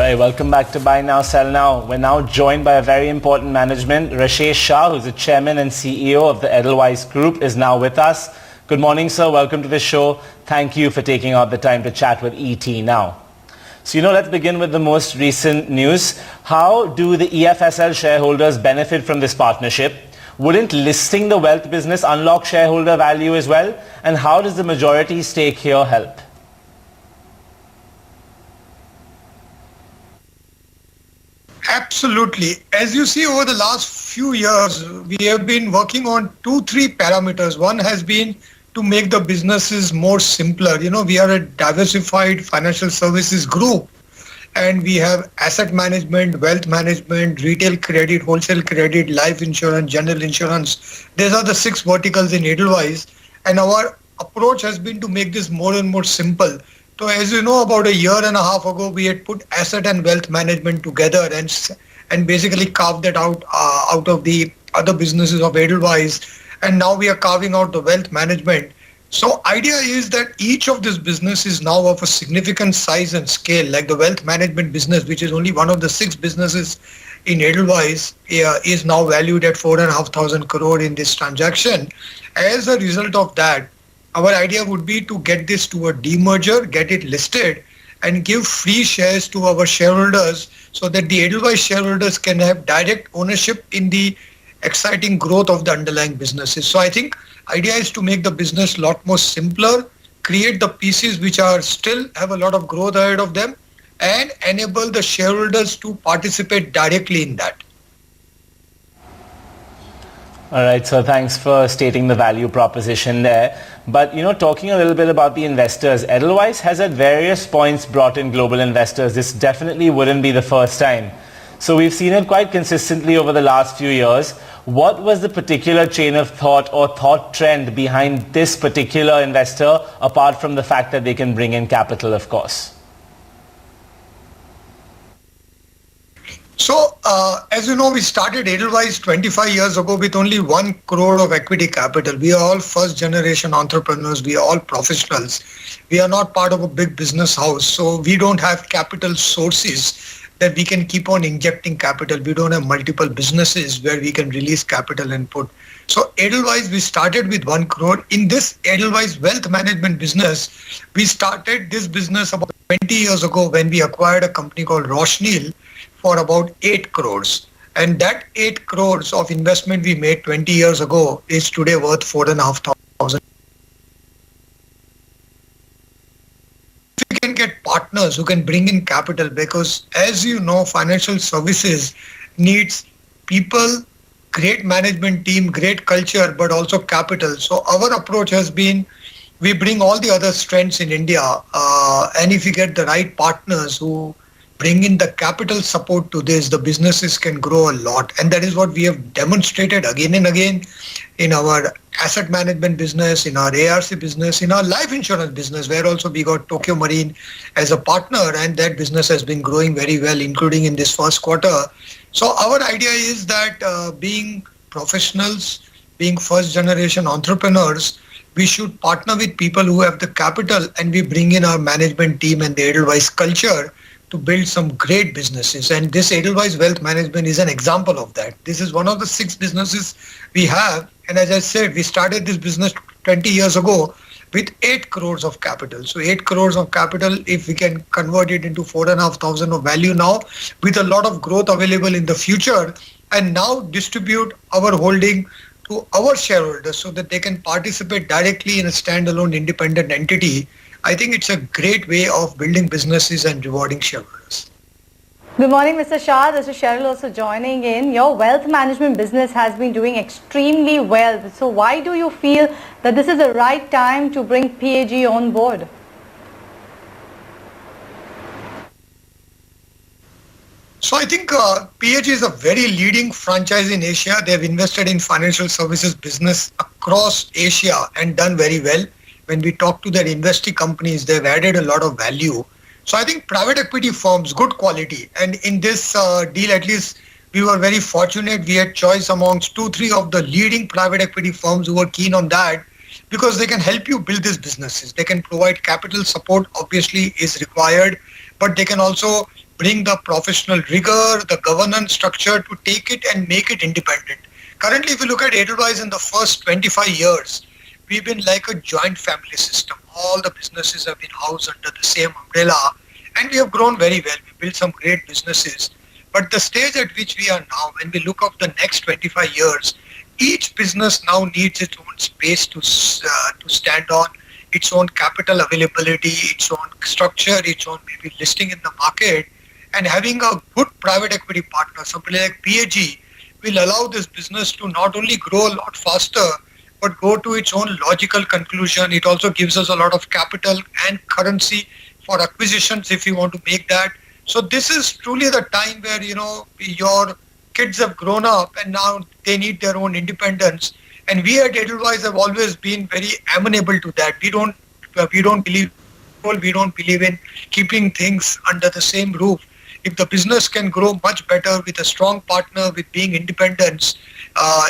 right, welcome back to Buy Now, Sell Now. We're now joined by a very important management. Rashesh Shah, who's the chairman and CEO of the Edelweiss Group, is now with us. Good morning, sir. Welcome to the show. Thank you for taking out the time to chat with ET now. So, let's begin with the most recent news. How do the EFSL shareholders benefit from this partnership? Wouldn't listing the wealth business unlock shareholder value as well? And how does the majority stake here help? Absolutely. As you see, over the last few years, we have been working on 2-3 parameters. One has been to make the businesses more simpler. We are a diversified financial services group, and we have asset management, wealth management, retail credit, wholesale credit, life insurance, general insurance. These are the 6 verticals in Edelweiss, and our approach has been to make this more and more simple. So as you know, about a year and a half ago, we had put asset and wealth management together and basically carved that out of the other businesses of Edelweiss. And now we are carving out the wealth management. So idea is that each of these businesses now of a significant size and scale, like the wealth management business, which is only one of the 6 businesses in Edelweiss, is now valued at 4,500 crore in this transaction. As a result of that, our idea would be to get this to a demerger, get it listed, and give free shares to our shareholders so that the Edelweiss shareholders can have direct ownership in the exciting growth of the underlying businesses. So I think idea is to make the business a lot more simpler, create the pieces which are still have a lot of growth ahead of them, and enable the shareholders to participate directly in that. All right, so thanks for stating the value proposition there. But, talking a little bit about the investors, Edelweiss has at various points brought in global investors. This definitely wouldn't be the first time. So we've seen it quite consistently over the last few years. What was the particular chain of thought or thought trend behind this particular investor, apart from the fact that they can bring in capital, of course? So, as you know, we started Edelweiss 25 years ago with only 1 crore of equity capital. We are all first generation entrepreneurs. We are all professionals. We are not part of a big business house. So we don't have capital sources that we can keep on injecting capital. We don't have multiple businesses where we can release capital and put. So Edelweiss, we started with 1 crore. In this Edelweiss wealth management business, we started this business about 20 years ago when we acquired a company called Roshni for about 8 crores. And that 8 crores of investment we made 20 years ago is today worth 4,500. We can get partners who can bring in capital because, as you know, financial services needs people, great management team, great culture, but also capital. So our approach has been, we bring all the other strengths in India, and if you get the right partners who bring in the capital support to this, the businesses can grow a lot. And that is what we have demonstrated again and again in our asset management business, in our ARC business, in our life insurance business, where also we got Tokio Marine as a partner, and that business has been growing very well, including in this first quarter. So our idea is that being professionals, being first generation entrepreneurs, we should partner with people who have the capital, and we bring in our management team and the Edelweiss culture to build some great businesses. And this Edelweiss Wealth Management is an example of that. This is one of the 6 businesses we have. And as I said, we started this business 20 years ago with 8 crores of capital. So 8 crores of capital, if we can convert it into 4,500 of value now, with a lot of growth available in the future, and now distribute our holding to our shareholders so that they can participate directly in a standalone independent entity, I think it's a great way of building businesses and rewarding shareholders. Good morning, Mr. Shah. This is Cheryl also joining in. Your wealth management business has been doing extremely well. So why do you feel that this is the right time to bring PAG on board? So I think PAG is a very leading franchise in Asia. They have invested in financial services business across Asia and done very well. When we talk to their investee companies, they've added a lot of value. So I think private equity firms, good quality. And in this deal, at least we were very fortunate. We had choice amongst 2-3 of the leading private equity firms who were keen on that, because they can help you build these businesses. They can provide capital support, obviously is required, but they can also bring the professional rigor, the governance structure to take it and make it independent. Currently, if you look at Edelweiss in the first 25 years, we've been like a joint family system. All the businesses have been housed under the same umbrella, and we have grown very well. We built some great businesses. But the stage at which we are now, when we look up the next 25 years, each business now needs its own space to stand on, its own capital availability, its own structure, its own maybe listing in the market, and having a good private equity partner, somebody like PAG, will allow this business to not only grow a lot faster, but go to its own logical conclusion. It also gives us a lot of capital and currency for acquisitions if you want to make that. So this is truly the time where, your kids have grown up and now they need their own independence. And we at Edelweiss have always been very amenable to that. We don't believe in keeping things under the same roof. If the business can grow much better with a strong partner, with being independent,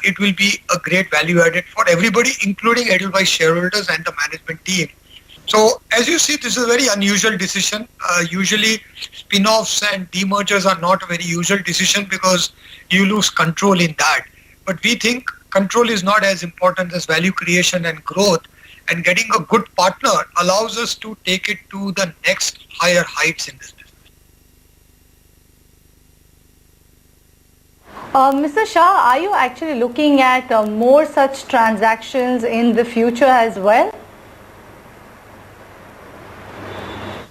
it will be a great value added for everybody, including Edelweiss shareholders and the management team. So as you see, this is a very unusual decision. Usually spin-offs and demergers are not a very usual decision because you lose control in that. But we think control is not as important as value creation and growth. And getting a good partner allows us to take it to the next higher heights in this business. Mr. Shah, are you actually looking at more such transactions in the future as well?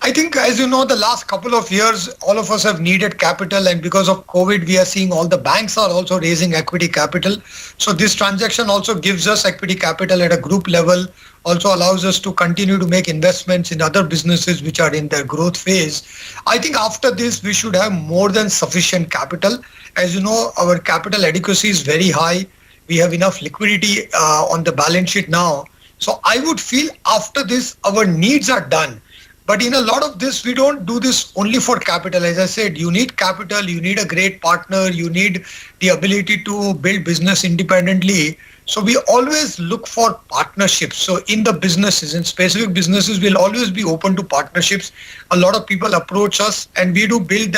I think, as you know, the last couple of years, all of us have needed capital, and because of COVID, we are seeing all the banks are also raising equity capital. So this transaction also gives us equity capital at a group level, also allows us to continue to make investments in other businesses which are in their growth phase. I think after this, we should have more than sufficient capital. As you know, our capital adequacy is very high. We have enough liquidity on the balance sheet now. So I would feel after this, our needs are done. But in a lot of this, we don't do this only for capital. As I said, you need capital, you need a great partner, you need the ability to build business independently. So we always look for partnerships. So in the businesses, in specific businesses, we'll always be open to partnerships. A lot of people approach us, and we do believe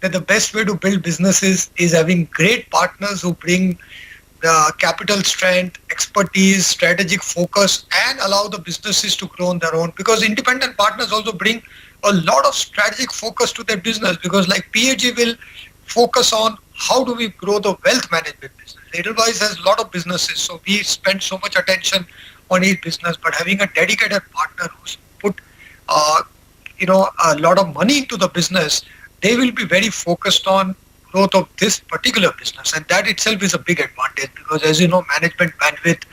that the best way to build businesses is having great partners who bring the capital strength, expertise, strategic focus, and allow the businesses to grow on their own. Because independent partners also bring a lot of strategic focus to their business, because like PAG will focus on how do we grow the wealth management business. Edelweiss has a lot of businesses, so we spend so much attention on each business, but having a dedicated partner who's put a lot of money into the business, they will be very focused on growth of this particular business, and that itself is a big advantage, because as you know, management bandwidth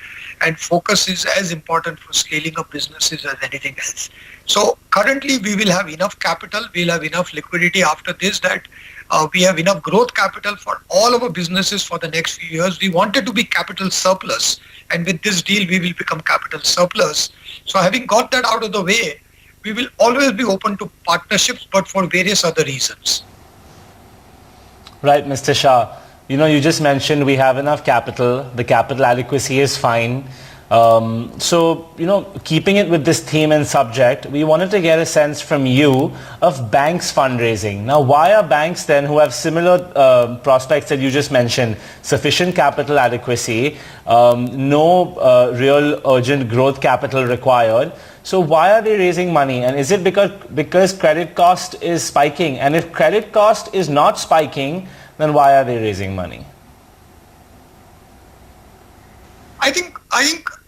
and focus is as important for scaling up businesses as anything else. So currently we will have enough capital, we'll have enough liquidity after this, that we have enough growth capital for all of our businesses for the next few years. We wanted to be capital surplus, and with this deal we will become capital surplus. So having got that out of the way, we will always be open to partnerships, but for various other reasons. Right, Mr. Shah. You just mentioned we have enough capital. The capital adequacy is fine. Keeping it with this theme and subject, we wanted to get a sense from you of banks fundraising. Now, why are banks then, who have similar prospects that you just mentioned, sufficient capital adequacy, no real urgent growth capital required, so why are they raising money? And is it because credit cost is spiking? And if credit cost is not spiking, then why are they raising money? I think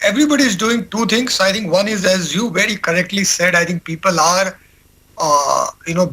everybody is doing two things. I think one is, as you very correctly said, I think people are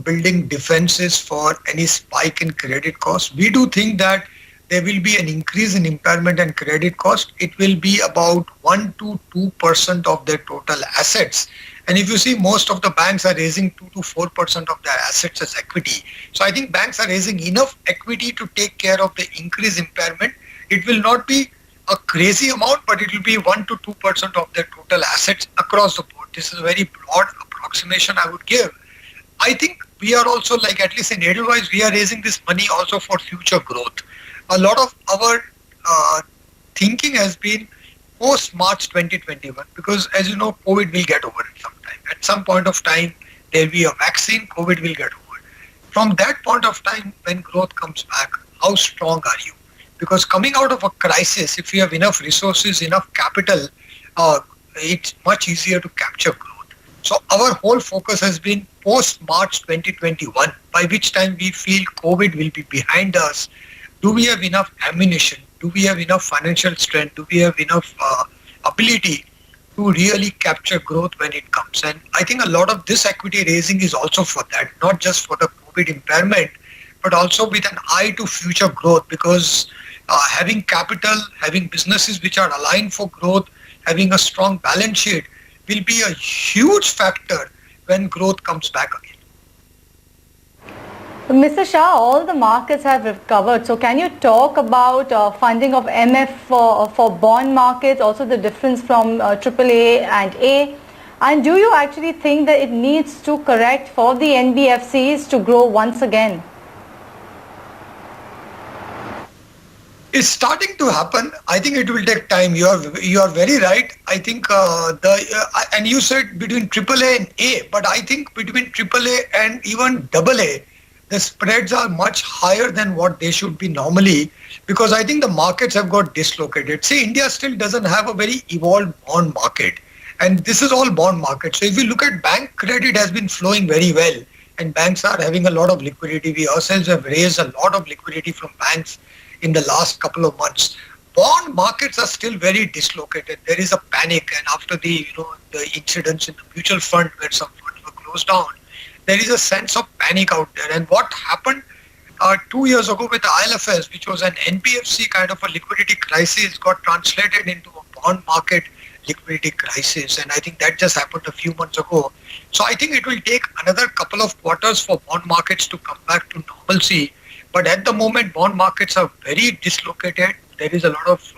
building defenses for any spike in credit cost. We do think that there will be an increase in impairment and credit cost. It will be about 1 to 2% of their total assets. And if you see, most of the banks are raising 2 to 4% of their assets as equity. So I think banks are raising enough equity to take care of the increased impairment. It will not be a crazy amount, but it will be 1 to 2% of their total assets across the board. This is a very broad approximation I would give. I think we are also, like at least in Edelweiss, we are raising this money also for future growth. A lot of our thinking has been post-March 2021, because as you know, COVID will get over at some time. At some point of time, There will be a vaccine, COVID will get over. From that point of time, when growth comes back, how strong are you? Because coming out of a crisis, if you have enough resources, enough capital, it's much easier to capture growth. So our whole focus has been post-March 2021, by which time we feel COVID will be behind us. Do we have enough ammunition? Do we have enough financial strength? Do we have enough ability to really capture growth when it comes? And I think a lot of this equity raising is also for that, not just for the COVID impairment, but also with an eye to future growth, because having capital, having businesses which are aligned for growth, having a strong balance sheet will be a huge factor when growth comes back again. Mr. Shah, all the markets have recovered. So can you talk about funding of MF for bond markets, also the difference from AAA and A? And do you actually think that it needs to correct for the NBFCs to grow once again? It's starting to happen. I think it will take time. You are very right. I think and you said between AAA and A, but I think between AAA and even AA, the spreads are much higher than what they should be normally, because I think the markets have got dislocated. See, India still doesn't have a very evolved bond market, and this is all bond market. So if you look at bank credit has been flowing very well, and banks are having a lot of liquidity. We ourselves have raised a lot of liquidity from banks in the last couple of months. Bond markets are still very dislocated. There is a panic, and after the incidents in the mutual fund where some funds were closed down, there is a sense of panic out there. And what happened 2 years ago with the ILFS, which was an NBFC kind of a liquidity crisis, got translated into a bond market liquidity crisis. And I think that just happened a few months ago. So I think it will take another couple of quarters for bond markets to come back to normalcy. But at the moment, bond markets are very dislocated. There is a lot of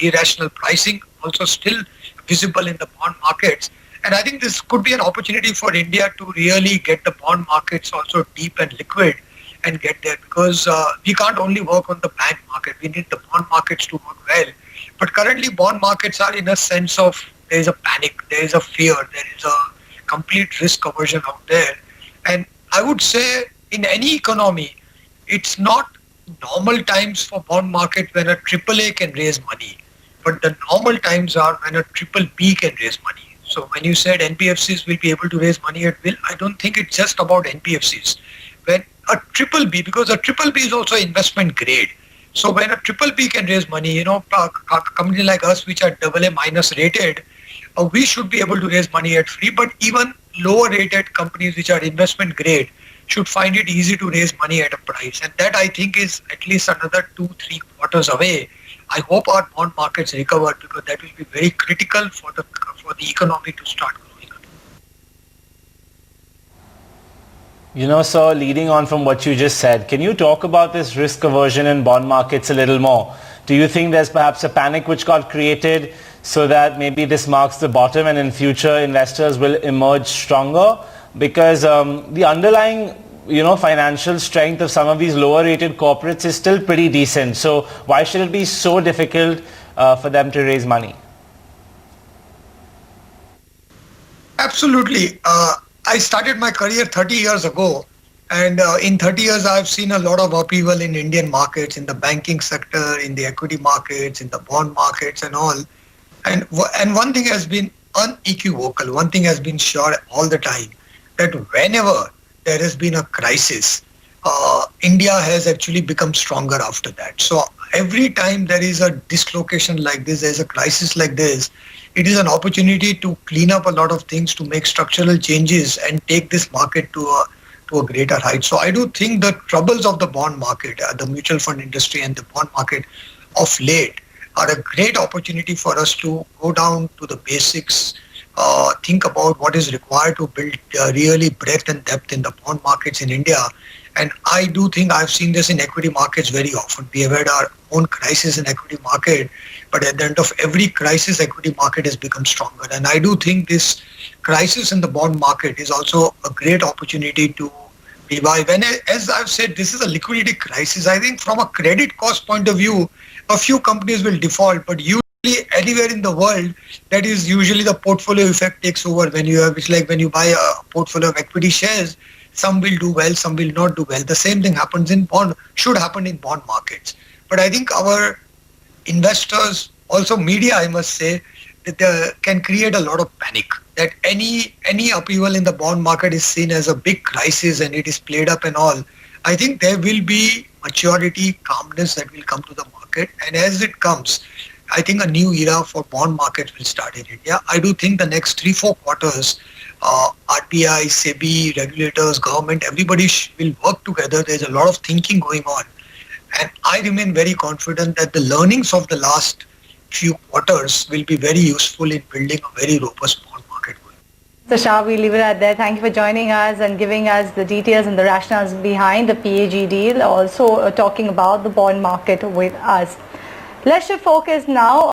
irrational pricing also still visible in the bond markets. And I think this could be an opportunity for India to really get the bond markets also deep and liquid and get there, because we can't only work on the bank market. We need the bond markets to work well. But currently, bond markets are in a sense of there is a panic, there is a fear, there is a complete risk aversion out there. And I would say in any economy, it's not normal times for bond market when a AAA can raise money, but the normal times are when a BBB can raise money. So when you said NBFCs will be able to raise money at will, I don't think it's just about NBFCs. When a BBB, because a BBB is also investment grade. So when a BBB can raise money, a company like us which are AA minus rated, we should be able to raise money at free. But even lower rated companies which are investment grade should find it easy to raise money at a price. And that I think is at least another 2-3 quarters away. I hope our bond markets recover, because that will be very critical for the economy to start growing again. So leading on from what you just said, can you talk about this risk aversion in bond markets a little more? Do you think there's perhaps a panic which got created so that maybe this marks the bottom and in future investors will emerge stronger? Because the underlying financial strength of some of these lower rated corporates is still pretty decent. So why should it be so difficult for them to raise money? Absolutely. I started my career 30 years ago, and in 30 years I've seen a lot of upheaval in Indian markets, in the banking sector, in the equity markets, in the bond markets and all. And one thing has been unequivocal, one thing has been sure all the time, that whenever there has been a crisis, India has actually become stronger after that. So every time there is a dislocation like this, there is a crisis like this, it is an opportunity to clean up a lot of things, to make structural changes and take this market to a greater height. So I do think the troubles of the bond market, the mutual fund industry and the bond market of late are a great opportunity for us to go down to the basics, think about what is required to build really breadth and depth in the bond markets in India. And I do think I've seen this in equity markets very often. We have had our own crisis in equity market, but at the end of every crisis, equity market has become stronger. And I do think this crisis in the bond market is also a great opportunity to revive. And as I've said, this is a liquidity crisis. I think from a credit cost point of view, a few companies will default, but usually anywhere in the world, that is usually the portfolio effect takes over. When you have, it's like when you buy a portfolio of equity shares, some will do well, some will not do well. The same thing happens in should happen in bond markets. But I think our investors, also media, I must say, that can create a lot of panic. That any upheaval in the bond market is seen as a big crisis and it is played up and all. I think there will be maturity, calmness that will come to the market, and as it comes, I think a new era for bond markets will start in India. I do think the next 3-4 quarters, RBI, SEBI, regulators, government, everybody will work together. There's a lot of thinking going on. And I remain very confident that the learnings of the last few quarters will be very useful in building a very robust bond market. So Shah, we leave it at there. Thank you for joining us and giving us the details and the rationales behind the PAG deal, also talking about the bond market with us. Let's shift focus now